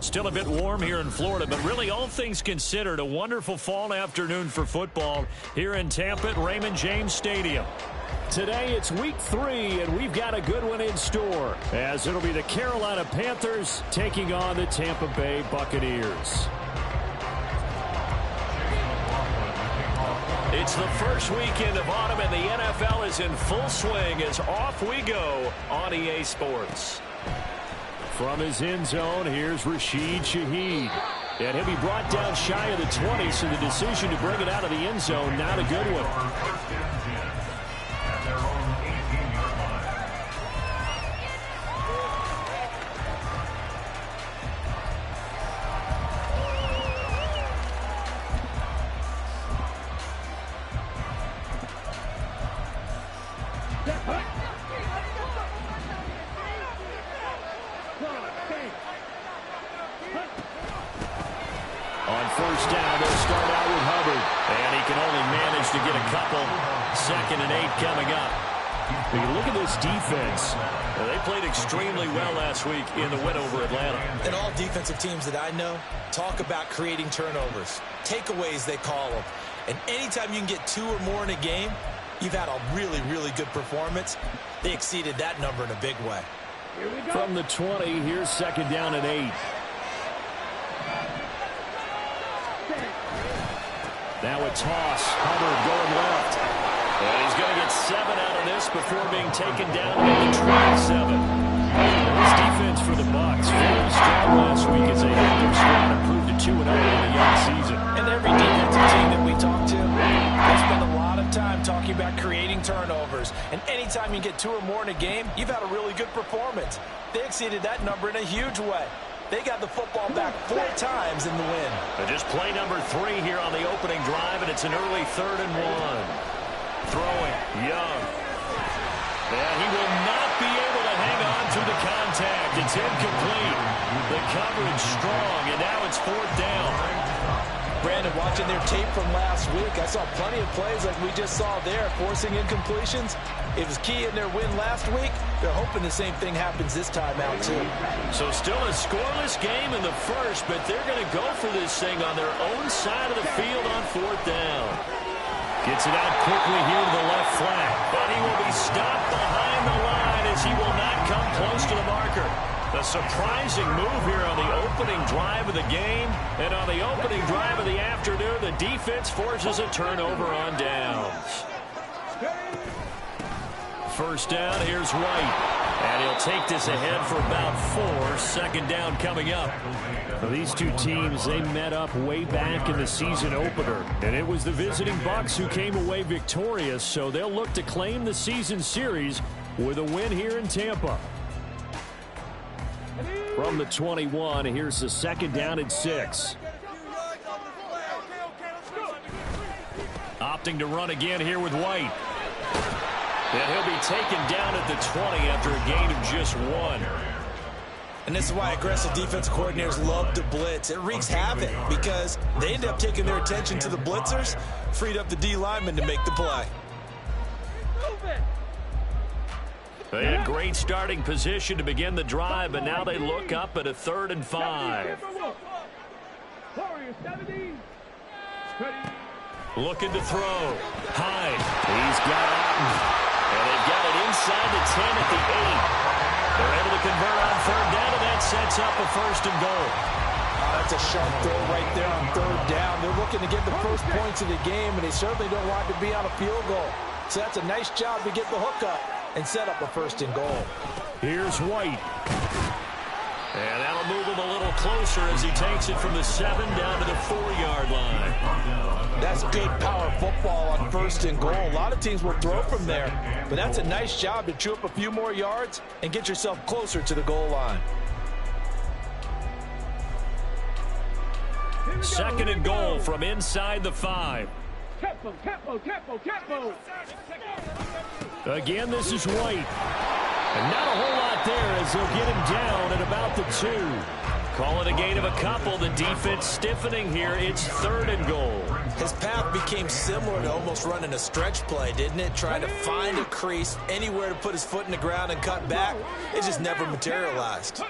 Still a bit warm here in Florida, but really all things considered, a wonderful fall afternoon for football here in Tampa at Raymond James Stadium. Today it's week 3, and we've got a good one in store, as it'll be the Carolina Panthers taking on the Tampa Bay Buccaneers. It's the first weekend of autumn, and the NFL is in full swing as off we go on EA Sports. From his end zone, here's Rashid Shaheed. And he'll be brought down shy of the 20, so the decision to bring it out of the end zone, not a good one. On first down, they'll start out with Hubbard. And he can only manage to get a couple. 2nd and 8 coming up. When you look at this defense, they played extremely well last week in the win over Atlanta. And all defensive teams that I know talk about creating turnovers. Takeaways, they call them. And anytime you can get 2 or more in a game, you've had a really, really good performance. They exceeded that number in a big way. From the 20, here's 2nd down and 8. Now a toss. Hubbard going left. And he's going to get 7 out of this before being taken down at the 27. This defense for the Bucs very strong last week as they held their squad and proved it 2-0 in the young season. And every defensive team that we talk to, they spend a lot of time talking about creating turnovers. And anytime you get 2 or more in a game, you've had a really good performance. They exceeded that number in a huge way. They got the football back 4 times in the win. Just play number 3 here on the opening drive, and it's an early 3rd and 1. Throwing, Young. And he will not be able to hang on to the contact. It's incomplete. The coverage strong, and now it's 4th down. Brandon, watching their tape from last week, I saw plenty of plays like we just saw there, forcing incompletions. It was key in their win last week. They're hoping the same thing happens this time out, too. So still a scoreless game in the first, but they're going to go for this thing on their own side of the field on 4th down. Gets it out quickly here to the left flat, but he will be stopped behind the line as he will not come close to the marker. A surprising move here on the opening drive of the game, and on the opening drive of the afternoon, the defense forces a turnover on downs. First down, here's White. And he'll take this ahead for about 4. 2nd down coming up. Well, these two teams, they met up way back in the season opener. And it was the visiting Bucs who came away victorious, so they'll look to claim the season series with a win here in Tampa. From the 21, here's the 2nd down and 6. Opting to run again here with White. And he'll be taken down at the 20 after a gain of just 1. And this is why aggressive defense coordinators love to blitz. It wreaks havoc because they end up taking their attention to the blitzers, freed up the D lineman to make the play. They had great starting position to begin the drive, but now they look up at a 3rd and 5. Looking to throw. Hyde. He's got Otten. And they've got it inside the 10 at the 8. They're able to convert on 3rd down, and that sets up a 1st and goal. That's a sharp throw right there on 3rd down. They're looking to get the first points of the game, and they certainly don't want to be on a field goal. So that's a nice job to get the hook up and set up a 1st and goal. Here's White. And that'll move him a little closer as he takes it from the 7 down to the 4-yard line. That's good power football on 1st and goal. A lot of teams will throw from there, but that's a nice job to chew up a few more yards and get yourself closer to the goal line. 2nd and goal from inside the 5. Again, this is White. And not a whole lot there as they'll get him down at about the 2. Call it a gain of a couple. The defense stiffening here. It's 3rd and goal. His path became similar to almost running a stretch play, didn't it? Trying to find a crease, anywhere to put his foot in the ground and cut back. It just never materialized.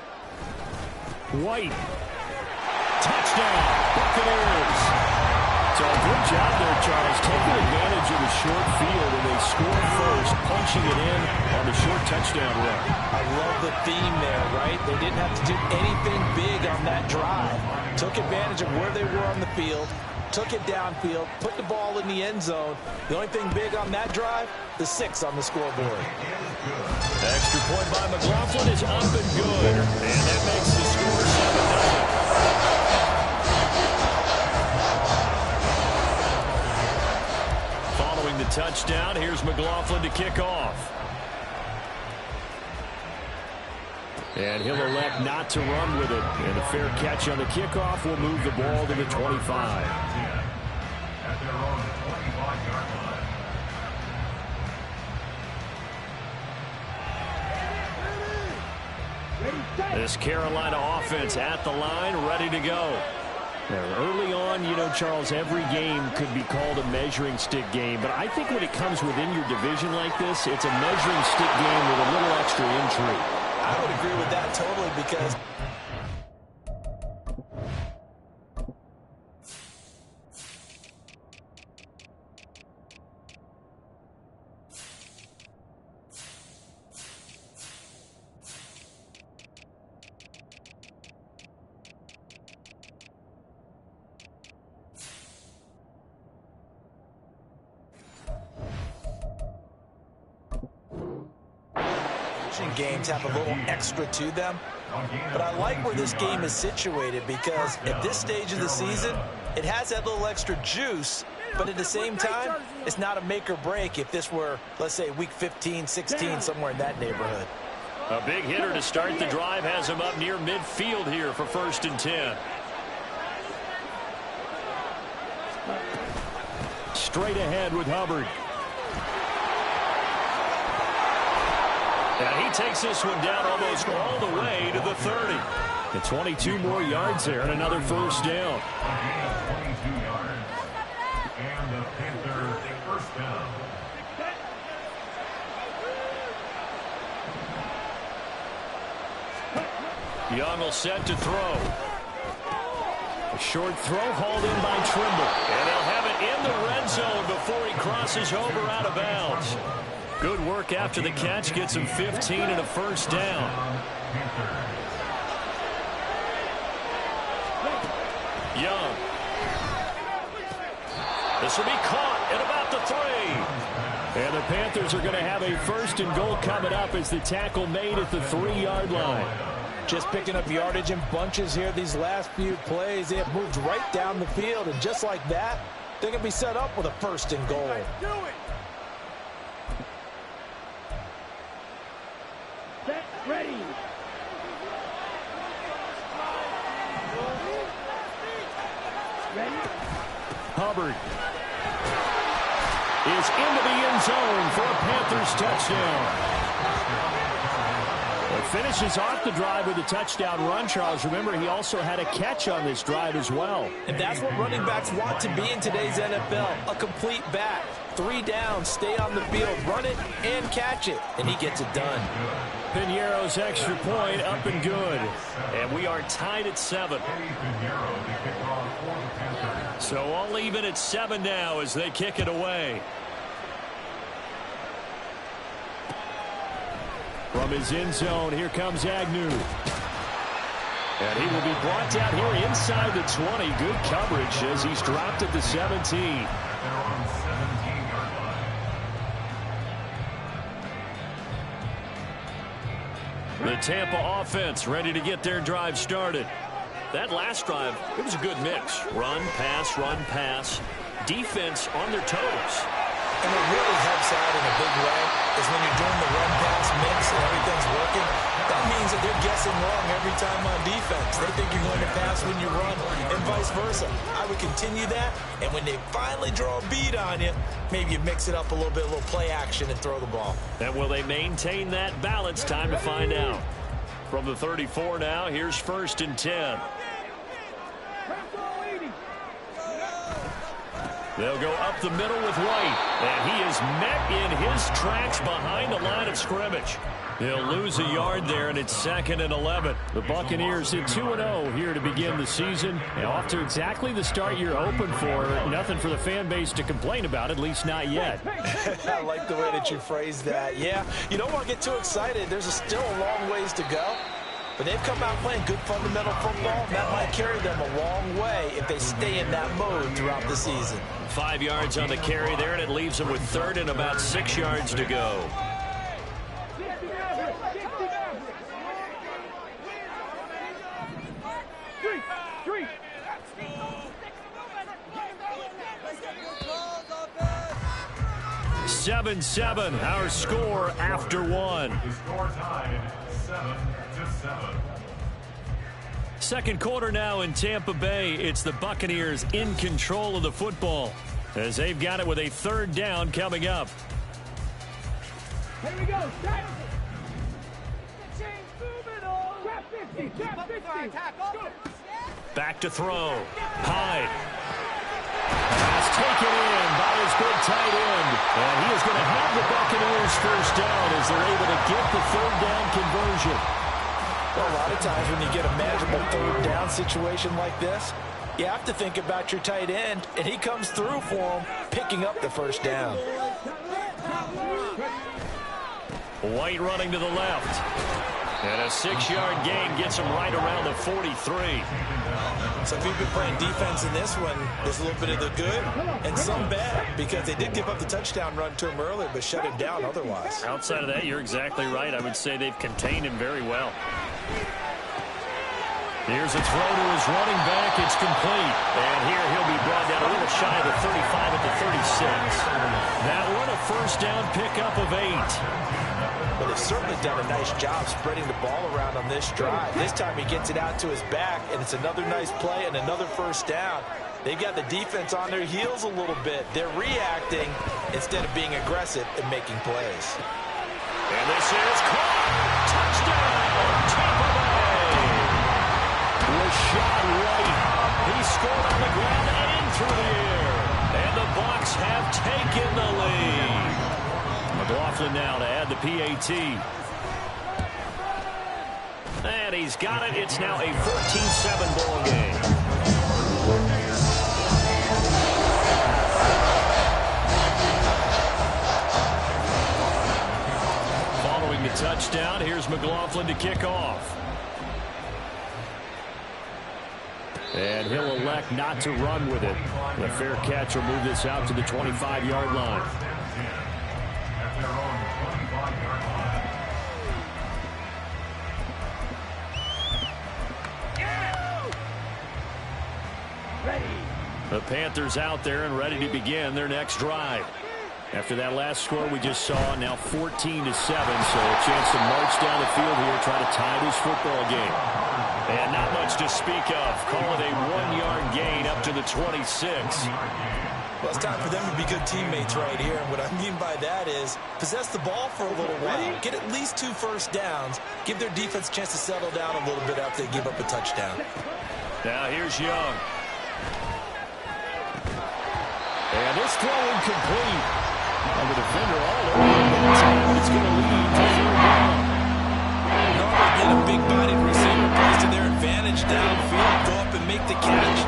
White. touchdown, Buccaneers. So good job there, Charles, taking advantage of the short field, and they score first, punching it in on the short touchdown run. I love the theme there, right? They didn't have to do anything big on that drive. Took advantage of where they were on the field, took it downfield, put the ball in the end zone. The only thing big on that drive, the 6 on the scoreboard. Extra point by McLaughlin is up and good, and that makes the score 7-0. Following the touchdown, here's McLaughlin to kick off. And he'll elect not to run with it. And a fair catch on the kickoff will move the ball to the 25. This Carolina offense at the line, ready to go. Now, early on, you know, Charles, every game could be called a measuring stick game. But I think when it comes within your division like this, it's a measuring stick game with a little extra intrigue. I would agree with that totally because games have a little extra to them. But I like where this game is situated because at this stage of the season, it has that little extra juice, but at the same time, it's not a make or break if this were, let's say, week 15, 16, somewhere in that neighborhood. A big hitter to start the drive has him up near midfield here for 1st and 10. Straight ahead with Hubbard. And he takes this one down almost all the way to the 30. And 22 more yards there and another 1st down. And the Panthers a 1st down. Young will set to throw. A short throw hauled in by Trimble. And they'll have it in the red zone before he crosses over out of bounds. Good work after the catch. Gets him 15 and a 1st down. Young. This will be caught at about the 3. And the Panthers are going to have a 1st and goal coming up as the tackle made at the 3-yard line. Just picking up yardage in bunches here these last few plays. They have moved right down the field, and just like that, they're going to be set up with a 1st and goal. Ready. Hubbard is into the end zone for a Panthers touchdown. It finishes off the drive with a touchdown run, Charles. Remember, he also had a catch on this drive as well. And that's what running backs want to be in today's NFL, a complete back. 3 downs, stay on the field, run it, and catch it. And he gets it done. Piñeiro's extra point up and good. And we are tied at 7. So all even at 7 now as they kick it away. From his end zone, here comes Agnew. And he will be brought down here inside the 20. Good coverage as he's dropped at the 17. The Tampa offense ready to get their drive started. That last drive, it was a good mix. Run, pass, defense on their toes. And what really helps out in a big way is when you're doing the run-pass mix and everything's working, that means that they're guessing wrong every time on defense. They think you're going to pass when you run and vice versa. I would continue that, and when they finally draw a beat on you, maybe you mix it up a little bit, a little play action and throw the ball. And will they maintain that balance? Time to find out. From the 34 now, here's 1st and 10. They'll go up the middle with White, and he is met in his tracks behind the line of scrimmage. They'll lose a yard there, and it's 2nd and 11. The Buccaneers hit 2-0 here to begin the season. And off to exactly the start you're hoping for. Nothing for the fan base to complain about, at least not yet. I like the way that you phrased that. Yeah, you don't want to get too excited. There's still a long ways to go. But they've come out playing good fundamental football, and that might carry them a long way if they stay in that mode throughout the season. 5 yards on the carry there, and it leaves them with 3rd and about 6 yards to go. Seven, our score after one. The score tied 7-7. Second quarter now in Tampa Bay. It's the Buccaneers in control of the football as they've got it with a 3rd down coming up. Here we go. Trap 50. Trap 50. Back to throw. Hyde. Pass taken in by his big tight end. And he is going to have the Buccaneers 1st down as they're able to get the 3rd down conversion. Well, a lot of times when you get a manageable 3rd down situation like this, you have to think about your tight end, and he comes through for him, picking up the 1st down. White running to the left. And a 6-yard gain gets him right around the 43. So if you've been playing defense in this one, there's a little bit of the good and some bad, because they did give up the touchdown run to him earlier, but shut him down otherwise. Outside of that, you're exactly right. I would say they've contained him very well. Here's a throw to his running back. It's complete. And here he'll be brought down a little shy of the 35 at the 36. That one a 1st down pickup of 8. But they've certainly done a nice job spreading the ball around on this drive. This time he gets it out to his back, and it's another nice play and another 1st down. They've got the defense on their heels a little bit. They're reacting instead of being aggressive and making plays. And this is caught. Touchdown, Tampa Bay. Rashad White. He scored on the ground and through the air. And the Bucs have taken the lead. McLaughlin now to add the PAT. And he's got it. It's now a 14-7 ball game. Following the touchdown, here's McLaughlin to kick off. And he'll elect not to run with it. The fair catch will move this out to the 25-yard line. The Panthers out there and ready to begin their next drive. After that last score we just saw, now 14-7, so a chance to march down the field here, try to tie this football game. And not much to speak of. Call it a 1-yard gain up to the 26. Well, it's time for them to be good teammates right here. And what I mean by that is possess the ball for a little while. Get at least 2 1st downs. Give their defense a chance to settle down a little bit after they give up a touchdown. Now here's Young. And this throw incomplete. And the defender all over it. It's going to lead to 3rd down. Normally being a big-bodied receiver plays to their advantage downfield. Go up and make the catch,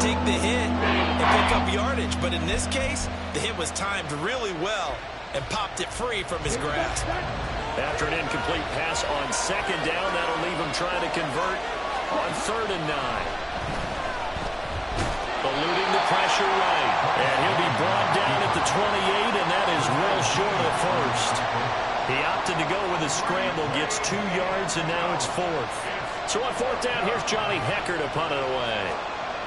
take the hit, and pick up yardage. But in this case, the hit was timed really well and popped it free from his grasp. After an incomplete pass on 2nd down, that'll leave him trying to convert on 3rd and 9. Eluding the pressure right. And he'll be brought down at the 28, and that is well short of 1st. He opted to go with a scramble, gets 2 yards, and now it's 4th. So on 4th down, here's Johnny Hekker to punt it away.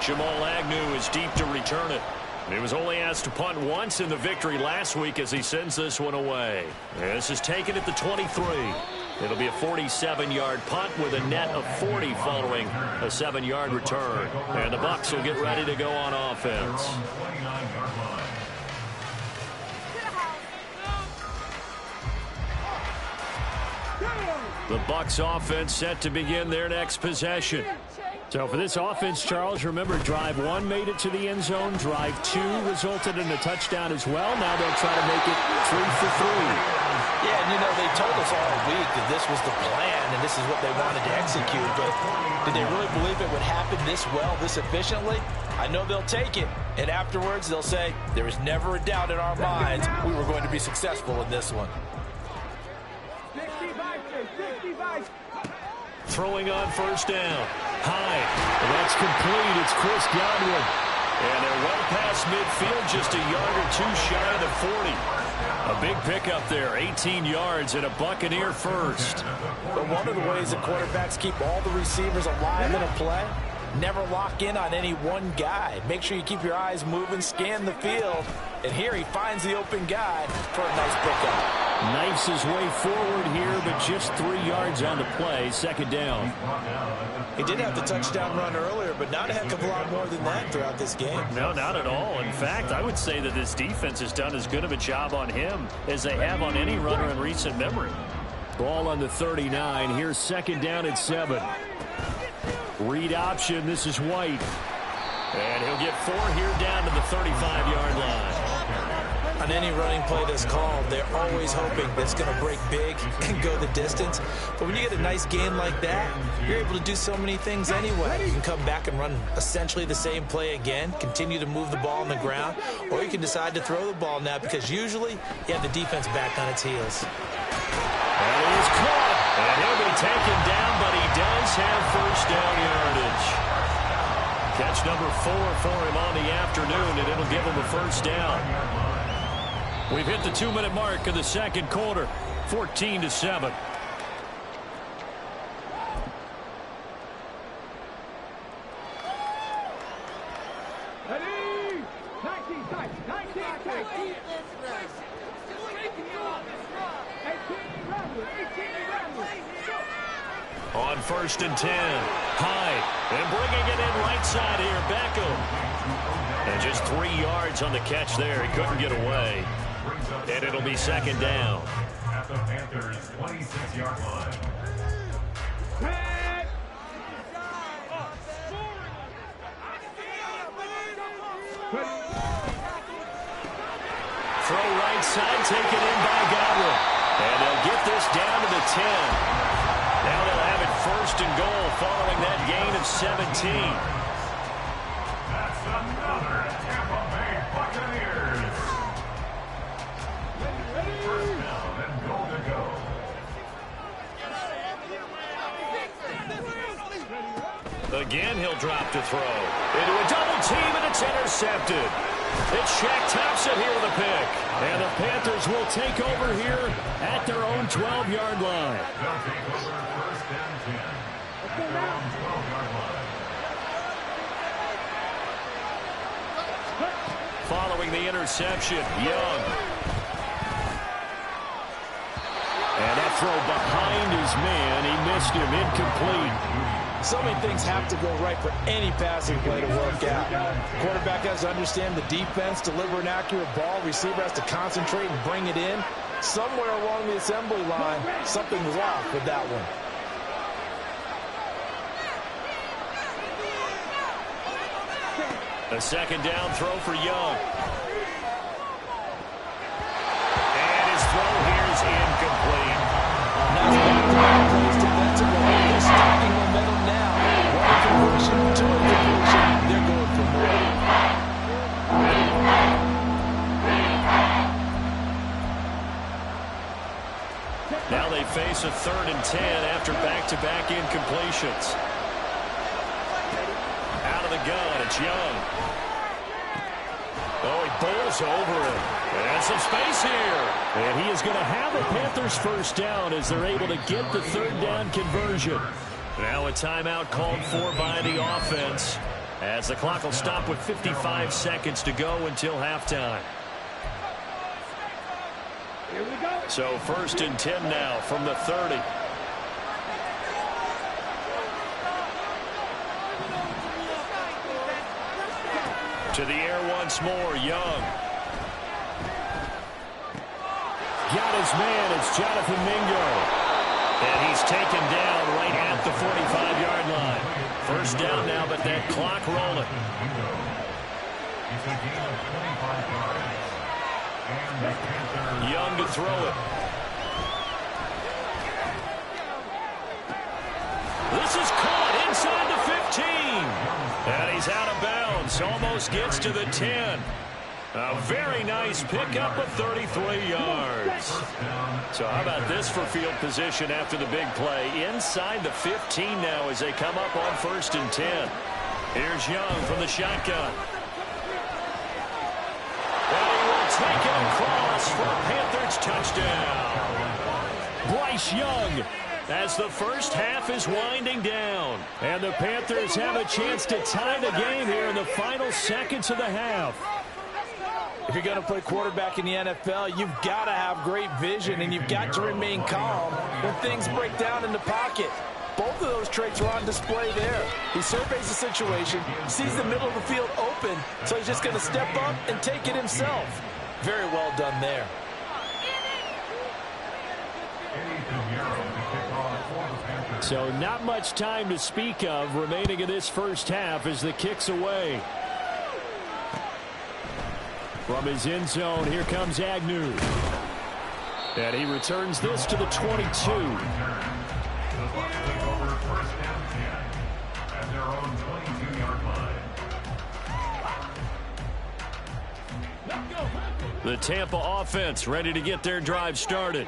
Jamal Agnew is deep to return it. He was only asked to punt once in the victory last week as he sends this one away. This is taken at the 23. It'll be a 47-yard punt with a net of 40 following a 7-yard return. And the Bucs will get ready to go on offense. The Bucs offense set to begin their next possession. So for this offense, Charles, remember, drive 1 made it to the end zone. Drive 2 resulted in a touchdown as well. Now they'll try to make it 3 for 3. Yeah, and they told us all week that this was the plan and this is what they wanted to execute. But did they really believe it would happen this well, this efficiently? I know they'll take it. And afterwards, they'll say, there was never a doubt in our minds we were going to be successful in this one. 65. Throwing on first down. Hyde. That's complete. It's Chris Godwin. And they're well past midfield, just a yard or 2 shy of the 40. A big pickup there, 18 yards and a Buccaneer first. But one of the ways that quarterbacks keep all the receivers alive in a play, never lock in on any one guy. Make sure you keep your eyes moving, scan the field. And here he finds the open guy for a nice pickup. Knifes his way forward here, but just 3 yards on the play. Second down. He did have the touchdown run earlier, but not a heck of a lot more than that throughout this game. No, not at all. In fact, I would say that this defense has done as good of a job on him as they have on any runner in recent memory. Ball on the 39. Here's second down at 7. Read option. This is White. And he'll get 4 here down to the 35-yard line. On any running play that's called, they're always hoping that it's going to break big and go the distance. But when you get a nice gain like that, you're able to do so many things anyway. You can come back and run essentially the same play again, continue to move the ball on the ground, or you can decide to throw the ball now because usually you have the defense back on its heels. And he's caught. And he'll be taken down, but he does have first down yardage. Catch number 4 for him on the afternoon, and it'll give him a first down. We've hit the 2-minute mark of the second quarter, 14-7. Ready? 19 tight. 19 tight. 18 Rambler. On first and 10, Hyde, and bringing it in right side here, Beckham. And just 3 yards on the catch there. He couldn't get away. And it'll be second down. At the Panthers' 26-yard line. Throw right side, taken in by Godwin. And they'll get this down to the 10. Now they'll have it first and goal following that gain of 17. That's another Tampa Bay Buccaneers. First down and goal to go. Again, he'll drop to throw. Into a double team, and it's intercepted. It's Shaq Thompson here with a pick. And the Panthers will take over here at their own 12-yard line. They'll take over first and 10 at their own 12-yard line. Following the interception, Young. And that throw behind his man. He missed him, incomplete. So many things have to go right for any passing play to work out. Quarterback has to understand the defense, deliver an accurate ball. Receiver has to concentrate and bring it in. Somewhere along the assembly line, something was off with that one. A second down throw for Young. And his throw here is incomplete. Nice back-to-back plays defensively. They're stacking momentum now. One conversion, 2 conversion. They're going for more. Now they face a 3rd and 10 after back-to-back incompletions. Out of the gun, it's Young. Oh, he bowls over it. And some space here. And he is going to have the Panthers first down as they're able to get the 3rd down conversion. Now a timeout called for by the offense as the clock will stop with 55 seconds to go until halftime. Here we go. So 1st and 10 now from the 30. To the air once more, Young. Got his man, it's Jonathan Mingo. And he's taken down right at the 45-yard line. First down now, but that clock rolling. It's a gain of 25 yards. And the Panthers. Young to throw it. This is caught inside the 15. And he's out of bounds. Almost gets to the 10. A very nice pickup of 33 yards. So how about this for field position after the big play? Inside the 15 now as they come up on 1st and 10. Here's Young from the shotgun. And he will take it across for a Panthers touchdown. Bryce Young as the first half is winding down. And the Panthers have a chance to tie the game here in the final seconds of the half. If you're going to play quarterback in the NFL, you've got to have great vision, and you've got to remain calm when things break down in the pocket. Both of those traits are on display there. He surveys the situation, sees the middle of the field open, so he's just going to step up and take it himself. Very well done there. So not much time to speak of remaining in this first half as the kick's away. From his end zone, here comes Agnew. And he returns this to the 22. The Bucs take over 1st down 10 at their own 22-yard line. The Tampa offense ready to get their drive started.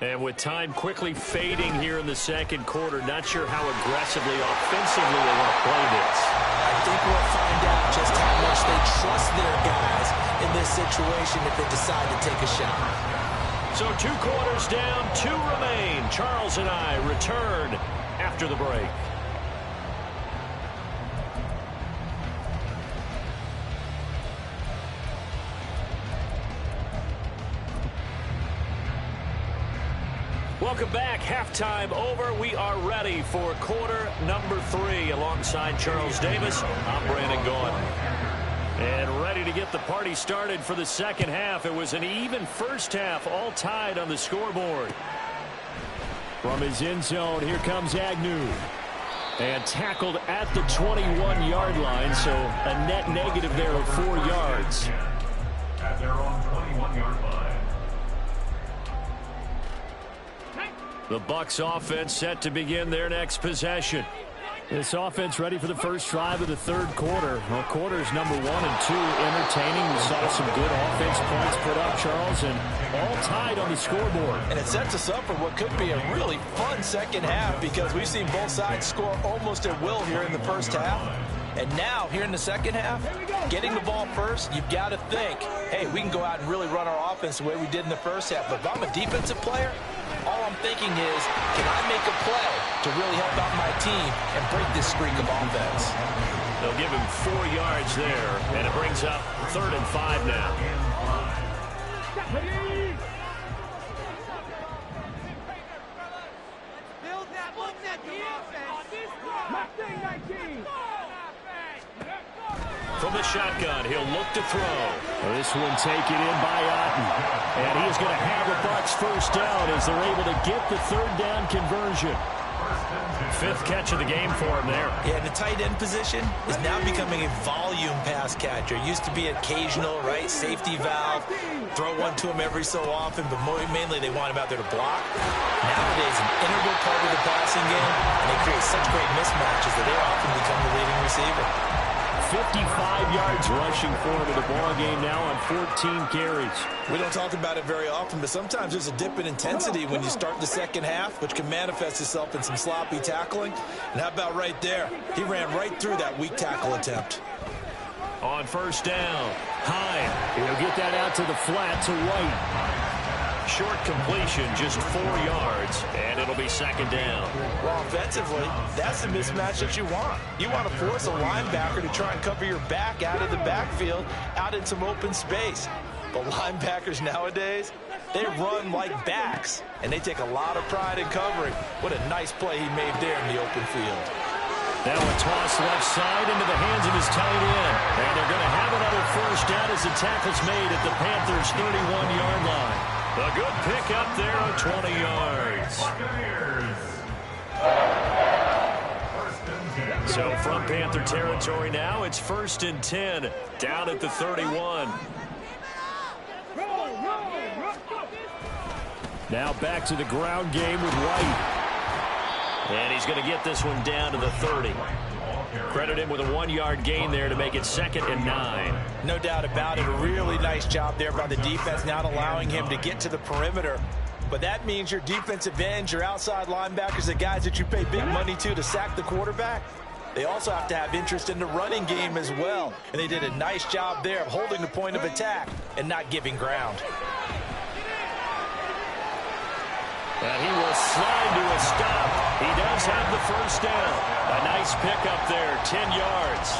And with time quickly fading here in the second quarter, not sure how aggressively, offensively they want to play this. I think we'll find out just how much they trust their guys in this situation if they decide to take a shot. So 2 quarters down, 2 remain. Charles and I return after the break. Welcome back. Halftime over. We are ready for quarter number 3 alongside Charles Davis. I'm Brandon Gaudin. And ready to get the party started for the second half. It was an even first half, all tied on the scoreboard. From his end zone, here comes Agnew. And tackled at the 21-yard line, so a net negative there of 4 yards. At their own 21-yard line. The Bucs offense set to begin their next possession. This offense ready for the first drive of the third quarter. Well, quarters number 1 and 2 entertaining. We saw some good offense points put up, Charles, and all tied on the scoreboard. And it sets us up for what could be a really fun second half because we've seen both sides score almost at will here in the first half. And now, here in the second half, getting the ball first, you've got to think, hey, we can go out and really run our offense the way we did in the first half. But if I'm a defensive player, all I'm thinking is, can I make a play to really help out my team and break this streak of offense? They'll give him 4 yards there, and it brings up 3rd and 5 now. From the shotgun, he'll look to throw. This one taken in by Otten. And he is going to have the Bucs first down as they're able to get the 3rd down conversion. 5th catch of the game for him there. Yeah, the tight end position is now becoming a volume pass catcher. It used to be occasional, right? Safety valve. Throw one to him every so often, but mainly they want him out there to block. Nowadays, an integral part of the passing game, and they create such great mismatches that they often become the leading receiver. 55 yards rushing for him in the ball game now on 14 carries. We don't talk about it very often, but sometimes there's a dip in intensity when you start the second half, which can manifest itself in some sloppy tackling. And how about right there? He ran right through that weak tackle attempt. On first down, Hine. He'll get that out to the flat to White. Short completion, just 4 yards, and it'll be 2nd down. Well, offensively, that's the mismatch that you want. You want to force a linebacker to try and cover your back out of the backfield, out in some open space. But linebackers nowadays, they run like backs, and they take a lot of pride in covering. What a nice play he made there in the open field. Now a toss left side into the hands of his tight end. And they're going to have another first down as the tackle's made at the Panthers' 31-yard line. A good pick up there on 20 yards. So from Panther territory now, it's 1st and 10, down at the 31. Now back to the ground game with White. And he's going to get this one down to the 30. Credit him with a 1-yard gain there to make it 2nd and 9. No doubt about it. A really nice job there by the defense, not allowing him to get to the perimeter. But that means your defensive ends, your outside linebackers, the guys that you pay big money to sack the quarterback, they also have to have interest in the running game as well. And they did a nice job there of holding the point of attack and not giving ground. And he will slide to a stop. He does have the first down. A nice pickup there, 10 yards.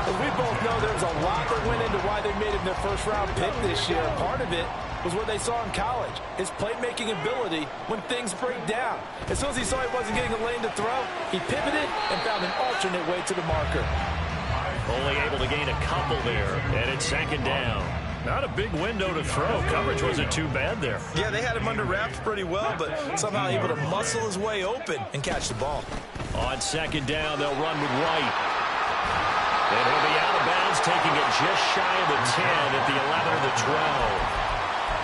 And we both know there's a lot that went into why they made him their first-round pick this year. Part of it was what they saw in college, his playmaking ability when things break down. As soon as he saw he wasn't getting a lane to throw, he pivoted and found an alternate way to the marker. Only able to gain a couple there, and it's 2nd down. Not a big window to throw. Coverage wasn't too bad there. Yeah, they had him under wraps pretty well, but somehow able to muscle his way open and catch the ball. On 2nd down, they'll run with White. And he'll be out of bounds, taking it just shy of the 10 at the 11 or the 12.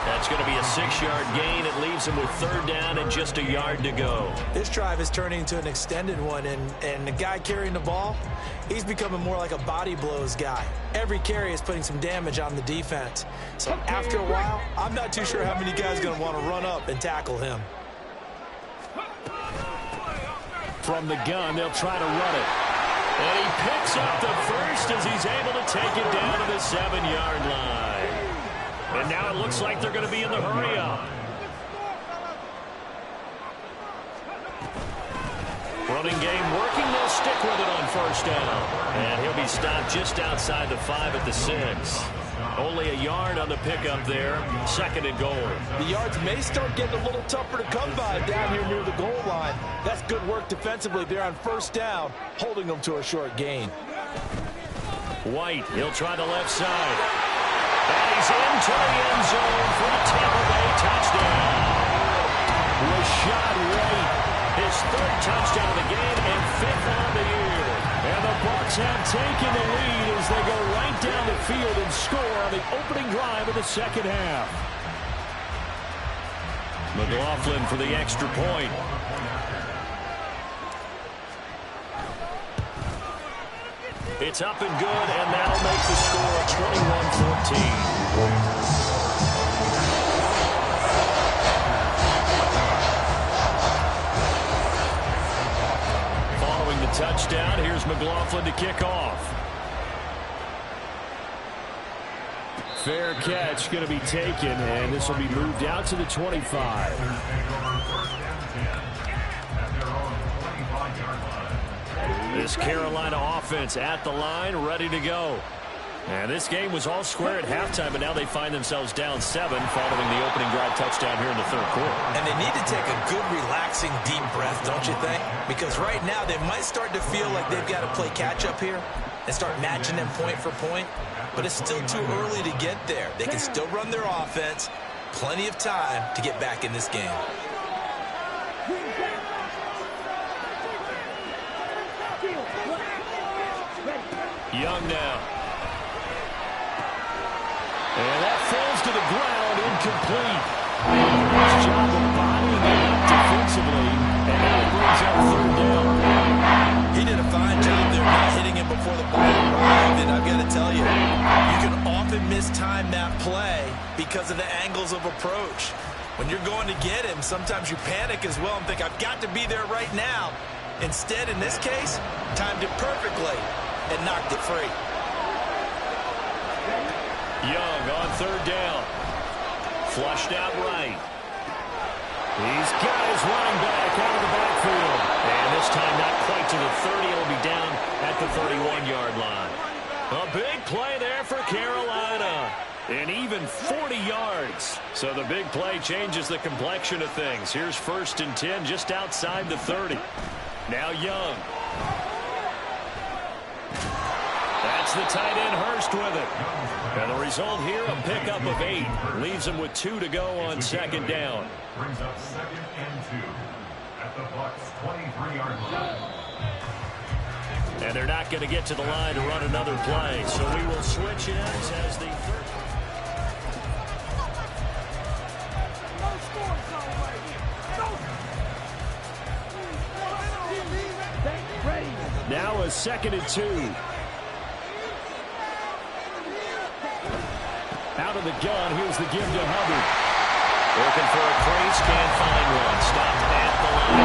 That's going to be a 6-yard gain. It leaves him with 3rd down and just a yard to go. This drive is turning into an extended one, and the guy carrying the ball, he's becoming more like a body blows guy. Every carry is putting some damage on the defense. So after a while, I'm not too sure how many guys are going to want to run up and tackle him. From the gun, they'll try to run it. And he picks up the first as he's able to take it down to the 7-yard line. And now it looks like they're going to be in the hurry-up. Running game working. They'll stick with it on 1st down. And he'll be stopped just outside the 5 at the 6. Only a yard on the pickup there. 2nd and goal. The yards may start getting a little tougher to come by down here near the goal line. That's good work defensively there on 1st down, holding them to a short gain. White, he'll try the left side. And he's into the end zone for a Tampa Bay touchdown. Rashad White, his 3rd touchdown of the game and 5th on the year. And the Bucs have taken the lead as they go right down the field and score on the opening drive of the 2nd half. McLaughlin for the extra point. It's up and good, and that'll make the score 21-14. Touchdown. Here's McLaughlin to kick off. Fair catch going to be taken, and this will be moved out to the 25. This Carolina offense at the line, ready to go. And this game was all square at halftime, but now they find themselves down 7 following the opening drive touchdown here in the 3rd quarter. And they need to take a good, relaxing, deep breath, don't you think? Because right now they might start to feel like they've got to play catch-up here and start matching them point for point. But it's still too early to get there. They can still run their offense. Plenty of time to get back in this game. Young now. And that falls to the ground, incomplete. Nice job of bodying it up defensively, and now it brings up 3rd down. He did a fine job there not hitting him before the ball arrived, and I've got to tell you, you can often mistime that play because of the angles of approach. When you're going to get him, sometimes you panic as well and think, I've got to be there right now. Instead, in this case, timed it perfectly and knocked it free. Young on 3rd down. Flushed out right. He's got his running back out of the backfield. And this time not quite to the 30. It'll be down at the 31-yard line. A big play there for Carolina. And even 40 yards. So the big play changes the complexion of things. Here's 1st and 10 just outside the 30. Now Young. That's the tight end Hurst with it. And the result here, a pickup of 8. Leaves him with 2 to go on 2nd down. Brings up 2nd and 2 at the Bucs 23-yard line. And they're not going to get to the line to run another play. So we will switch ends as the third. Now a 2nd and 2. Out of the gun, here's the give to Hubbard. Looking for a crease, can't find one. Stopped at the line.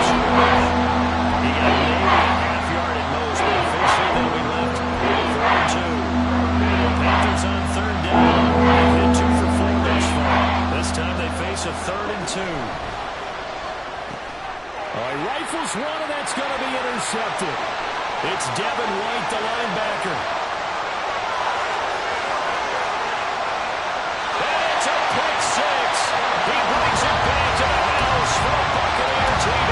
He got maybe a half yard at most, but officially they'll be left with 4 and 2. The Panthers on 3rd down. They've hit 2 for 4 thus far. This time they face a 3rd and 2. He rifles one, and that's going to be intercepted. It's Devin White, the linebacker. And it's a pick 6. He brings it back to the house for a Buccaneer TD.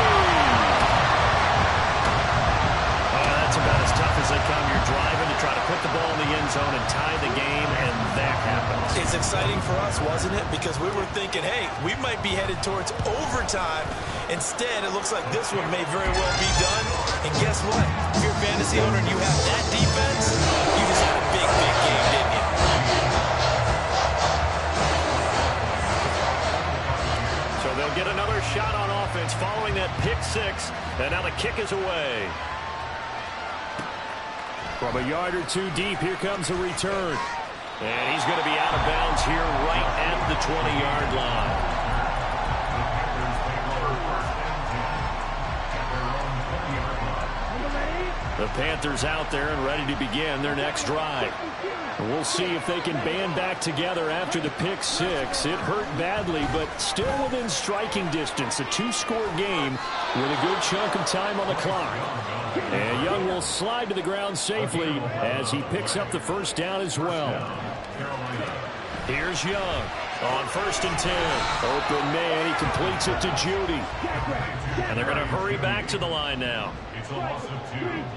That's about as tough as they come. You're driving to try to put the ball in the end zone and tie the game, and that happens. It's exciting for us, wasn't it? Because we were thinking, hey, we might be headed towards overtime. Instead, it looks like this one may very well be done. And guess what? If you're a fantasy owner and you have that defense, you just had a big, big game, didn't you? So they'll get another shot on offense following that pick 6. And now the kick is away. From a yard or 2 deep, here comes a return. And he's going to be out of bounds here right at the 20-yard line. The Panthers out there and ready to begin their next drive. We'll see if they can band back together after the pick 6. It hurt badly, but still within striking distance. A 2-score game with a good chunk of time on the clock. And Young will slide to the ground safely as he picks up the first down as well. Here's Young on 1st and 10. Open man, he completes it to Judy. And they're going to hurry back to the line now. It's a loss of 2.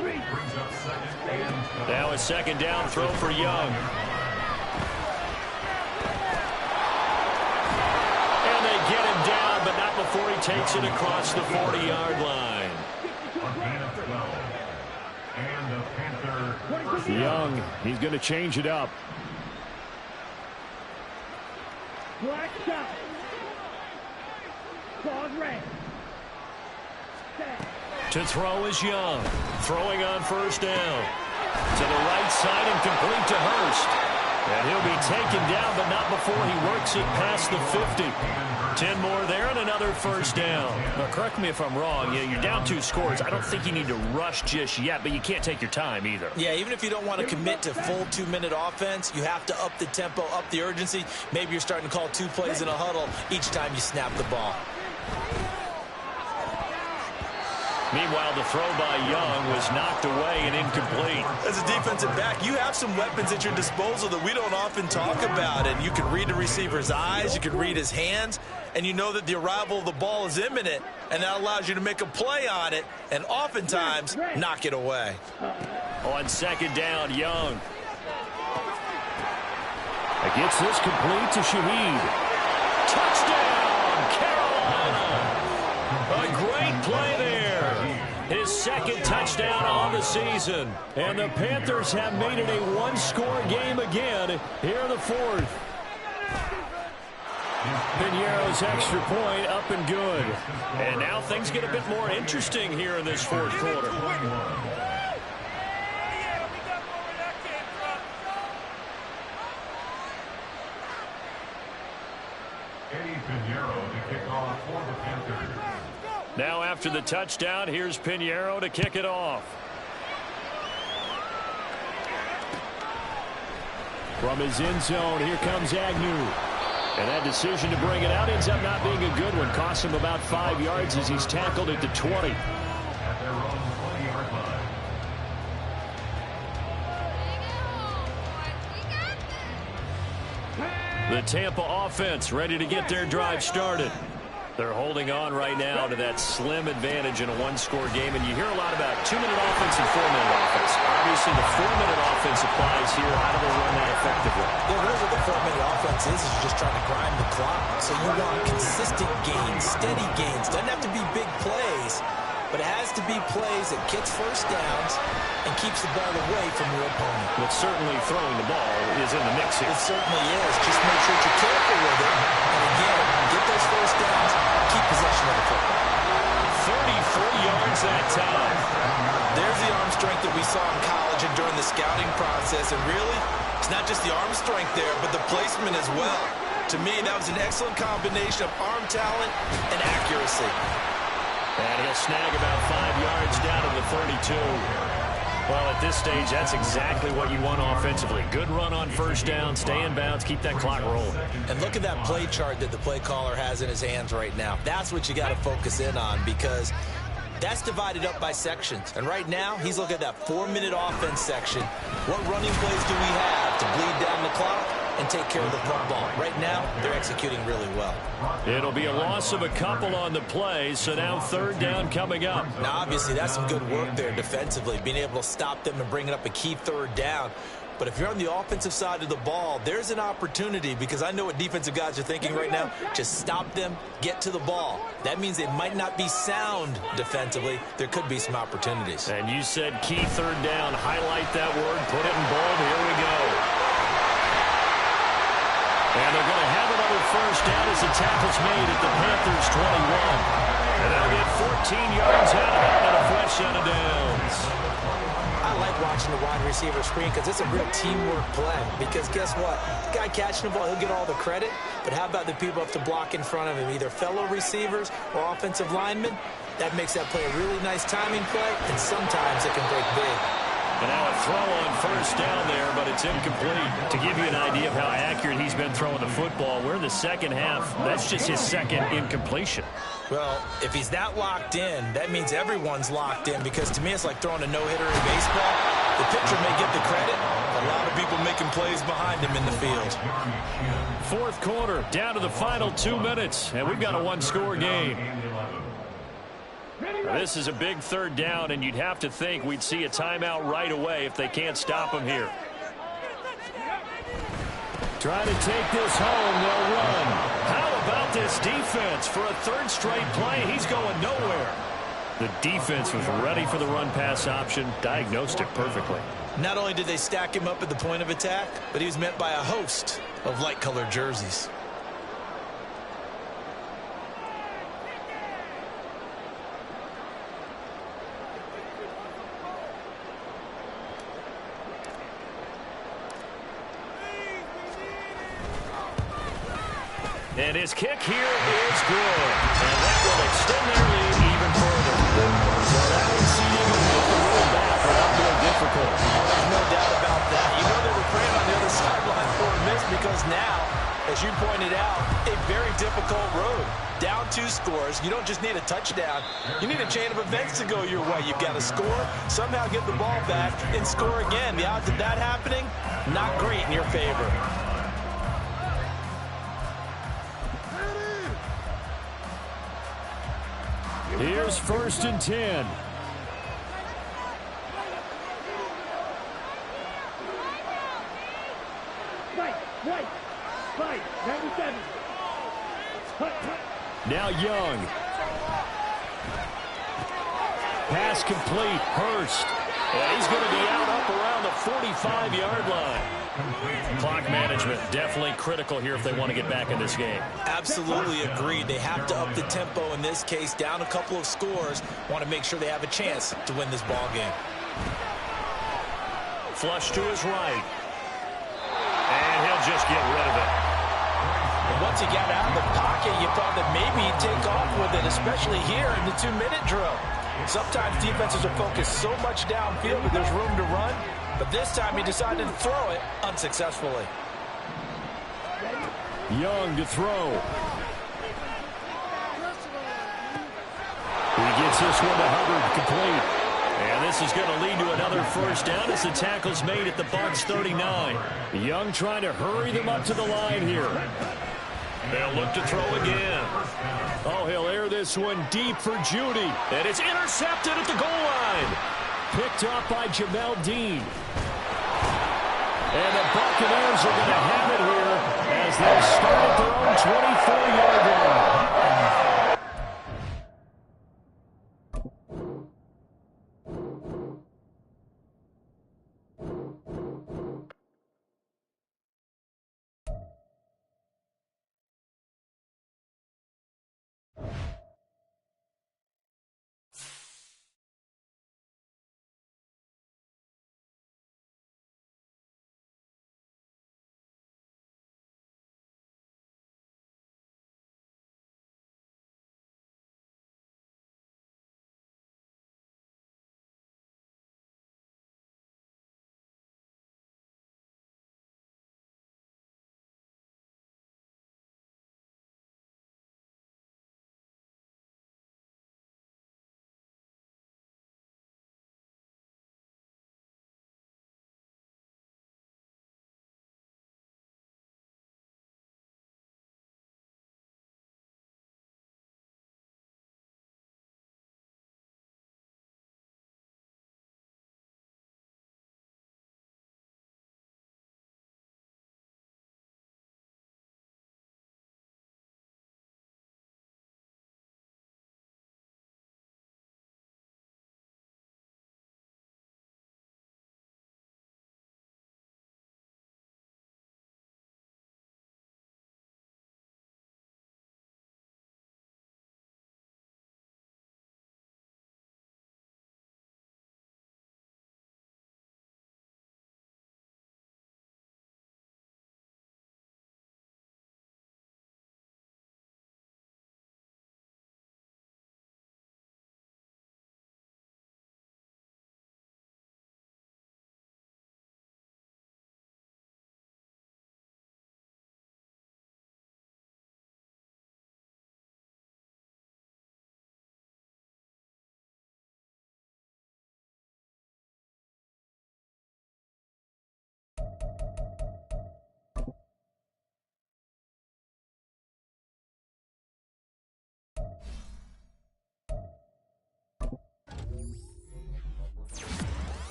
Brings up 2nd and 10. Now a 2nd down throw for Young. And they get him down, but not before he takes it across the 40-yard line. And the Panther. Young, he's going to change it up. Black shot. Claws red. To throw is Young. Throwing on 1st down. To the right side and complete to Hurst. And he'll be taken down, but not before he works it past the 50. 10 more there and another 1st down. Now, correct me if I'm wrong. You're down 2 scores. I don't think you need to rush just yet, but you can't take your time either. Yeah, even if you don't want to commit to full 2-minute offense, you have to up the tempo, up the urgency. Maybe you're starting to call 2 plays in a huddle each time you snap the ball. Meanwhile, the throw by Young was knocked away and incomplete. As a defensive back, you have some weapons at your disposal that we don't often talk about. And you can read the receiver's eyes, you can read his hands, and you know that the arrival of the ball is imminent, and that allows you to make a play on it and oftentimes knock it away. On 2nd down, Young. Gets this complete to Shaheed. Touchdown, Carolina! A great play there. His 2nd touchdown on the season. And the Panthers have made it a 1-score game again here in the 4th. Piñeiro's extra point up and good. And now things get a bit more interesting here in this 4th quarter. Eddie Piñeiro to kick off for the Panthers. Now after the touchdown, here's Piñeiro to kick it off. From his end zone, here comes Agnew. And that decision to bring it out ends up not being a good one. Costs him about 5 yards as he's tackled at the 20. At their own 20-yard line. The Tampa offense ready to get their drive started. They're holding on right now to that slim advantage in a 1-score game. And you hear a lot about 2-minute offense and 4-minute offense. Obviously, the 4-minute offense applies here. How do they run that effectively? Yeah, really what the 4-minute offense is you're just trying to grind the clock. So you want consistent gains, steady gains. Doesn't have to be big plays, but it has to be plays that gets first downs and keeps the ball away from your opponent. But certainly throwing the ball is in the mix here. It certainly is. Just make sure that you're careful with it. And again, get those first downs, keep possession of the football. 34 yards that time. There's the arm strength that we saw in college and during the scouting process. And really, it's not just the arm strength there, but the placement as well. To me, that was an excellent combination of arm talent and accuracy. And he'll snag about 5 yards down to the 32. Well, at this stage, that's exactly what you want offensively. Good run on first down, stay in bounds, keep that clock rolling. And look at that play chart that the play caller has in his hands right now. That's what you got to focus in on, because that's divided up by sections. And right now, he's looking at that 4-minute offense section. What running plays do we have to bleed down the clock and take care of the football? Right now, they're executing really well. It'll be a loss of a couple on the play, so now third down coming up. Now, obviously, that's some good work there defensively, being able to stop them and bringing up a key third down. But if you're on the offensive side of the ball, there's an opportunity, because I know what defensive guys are thinking right now. Just stop them, get to the ball. That means they might not be sound defensively. There could be some opportunities. And you said key third down. Highlight that word. Put it in bold. Here we go. And they're going to have another first down as the tackle's made at the Panthers' 21. And they'll get 14 yards out of it and a fresh set of downs. I like watching the wide receiver screen because it's a real teamwork play. Because guess what? The guy catching the ball, he'll get all the credit. But how about the people have to block in front of him, either fellow receivers or offensive linemen? That makes that play a really nice timing play, and sometimes it can break big. And now a throw on first down there, but it's incomplete. To give you an idea of how accurate he's been throwing the football, we're in the second half. That's just his second incompletion. Well, if he's that locked in, that means everyone's locked in, because to me it's like throwing a no-hitter in baseball. The pitcher may get the credit, a lot of people making plays behind him in the field. Fourth quarter, down to the final 2 minutes, and we've got a one-score game. This is a big third down, and you'd have to think we'd see a timeout right away if they can't stop him here. Trying to take this home, they'll run. How about this defense? For a third straight play, he's going nowhere. The defense was ready for the run-pass option, diagnosed it perfectly. Not only did they stack him up at the point of attack, but he was met by a host of light-colored jerseys. And his kick here is good. And that will extend their lead even further. So that would see even with the roll back without being difficult. There's no doubt about that. You know they were praying on the other sideline for a miss, because now, as you pointed out, a very difficult road. Down 2 scores. You don't just need a touchdown. You need a chain of events to go your way. You've got to score, somehow get the ball back, and score again. The odds of that happening, not great in your favor. Here's 1st and 10. Fight, 97. Now Young. Pass complete. Hurst. And he's going to be out up around the 45-yard line. Clock management definitely critical here if they want to get back in this game. Absolutely agreed. They have to up the tempo in this case, down a couple of scores. Want to make sure they have a chance to win this ball game. Flush to his right. And he'll just get rid of it. And once he got out of the pocket, you thought that maybe he'd take off with it, especially here in the 2-minute drill. Sometimes defenses are focused so much downfield that there's room to run. But this time he decided to throw it unsuccessfully. Young to throw. He gets this one to Hubbard, complete. And this is going to lead to another first down as the tackle's made at the Bucs 39. Young trying to hurry them up to the line here. They'll look to throw again. Oh, he'll air this one deep for Judy. And it's intercepted at the goal line. Picked up by Jamel Dean. And the Buccaneers are going to have it here as they start at their